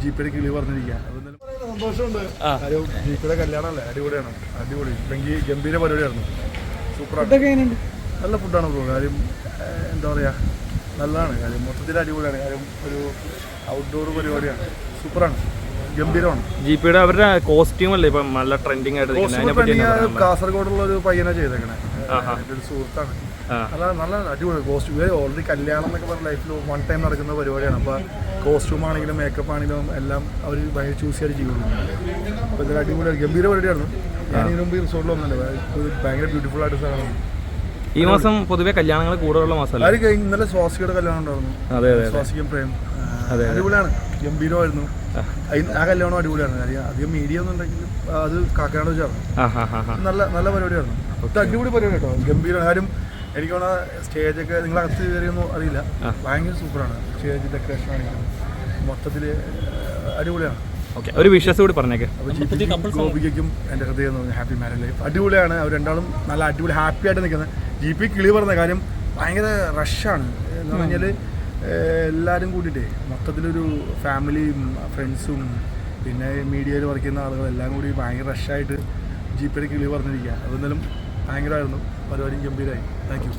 ജീപ്പിയുടെ കിളി പറഞ്ഞിരിക്കുക. സന്തോഷമുണ്ട്. കാര്യം ജീപ്പിയുടെ കല്യാണമല്ലേ, അടിപൊളിയാണ്, അടിപൊളി ഗംഭീര പരിപാടിയായിരുന്നു. സൂപ്പറാണ്, നല്ല ഫുഡാണ് ബ്രോ. കാര്യം എന്താ പറയുക, നല്ലതാണ്. കാര്യം മൊത്തത്തിൽ അടിപൊളിയാണ്. കാര്യം ഒരു ഔട്ട്ഡോർ പരിപാടിയാണ്, സൂപ്പറാണ്, ഗംഭീരമാണ്. ജീപ്പിയുടെ അവരുടെ കോസ്റ്റ്യൂം അല്ലേ ഇപ്പം നല്ല ട്രെൻഡിങ് ആയിട്ട്? കാസർഗോഡുള്ള ഒരു പയ്യനെ ചെയ്തേക്കണേ, എൻ്റെ ഒരു സുഹൃത്താണ്. നല്ല അടിപൊളി കോസ്റ്റ്യൂം. ഓൾറെഡി കല്യാണം എന്നൊക്കെ പറഞ്ഞ ലൈഫിൽ വൺ ടൈം നടക്കുന്ന പരിപാടിയാണ്. അപ്പോൾ കോസ്റ്റ്യൂം ആണെങ്കിലും മേക്കപ്പ് ആണെങ്കിലും എല്ലാം അവർ ഭയങ്കര ചൂസ് ചെയ്ത് ചെയ്യുള്ളൂ. അപ്പോൾ ഇതൊരു അടിപൊളി ഗംഭീര പരിപാടിയായിരുന്നു. ഞാൻ ഇതിനു മുമ്പ് ഈ റിസോർട്ടിൽ വന്നല്ലേ, ഭയങ്കര ബ്യൂട്ടിഫുൾ ആയിട്ട് സ്ഥലമാണ്. ഈ മാസം പൊതുവെ കല്യാണങ്ങൾ കൂടുതലുള്ള മാസമല്ല. ഇന്നലെ സ്വാസികയുടെ കല്യാണം ഉണ്ടായിരുന്നു, സ്വാസിക്കും പ്രേം. അടിപൊളിയാണ്, ഗംഭീരമായിരുന്നു. ആ കല്യാണം അടിപൊളിയാണ്. കാര്യം അധികം മീഡിയ ഒന്നും ഉണ്ടെങ്കിലും അത് കാക്കാട് വെച്ചായിരുന്നു. നല്ല പരിപാടിയായിരുന്നു. അടിപൊളി പരിപാടി കേട്ടോ, ഗംഭീരം. കാര്യം എനിക്ക് തോന്നുന്ന സ്റ്റേജൊക്കെ നിങ്ങളകത്ത് കയറിയൊന്നും അറിയില്ല, ഭയങ്കര സൂപ്പറാണ്. സ്റ്റേജ് ഡെക്കറേഷൻ ആണെങ്കിലും മൊത്തത്തിൽ അടിപൊളിയാണ്. ഓക്കെ, ഒരു വിശ്വാസം കൂടി പറഞ്ഞേക്കെ. അപ്പോൾ ഗോപികയ്ക്കും എൻ്റെ ഹൃദയം തോന്നി ഹാപ്പി മാരേജ് ലൈഫ്. അടിപൊളിയാണ്, അവർ രണ്ടാളും നല്ല അടിപൊളി ഹാപ്പി ആയിട്ട് നിൽക്കുന്നത്. ജീപ്പി കിളി പറഞ്ഞ കാര്യം ഭയങ്കര റഷാണ് എന്ന് പറഞ്ഞാൽ എല്ലാവരും കൂടിയിട്ടേ മൊത്തത്തിലൊരു ഫാമിലിയും ഫ്രണ്ട്സും പിന്നെ മീഡിയയിൽ വർക്ക് ചെയ്യുന്ന ആളുകളെല്ലാം കൂടി ഭയങ്കര റഷായിട്ട് ജീപ്പിയുടെ കിളി പറഞ്ഞിരിക്കുക. അതെന്നാലും ഭയങ്കരമായിരുന്നു, പരിപാടി ഗംഭീരമായി. Thank you.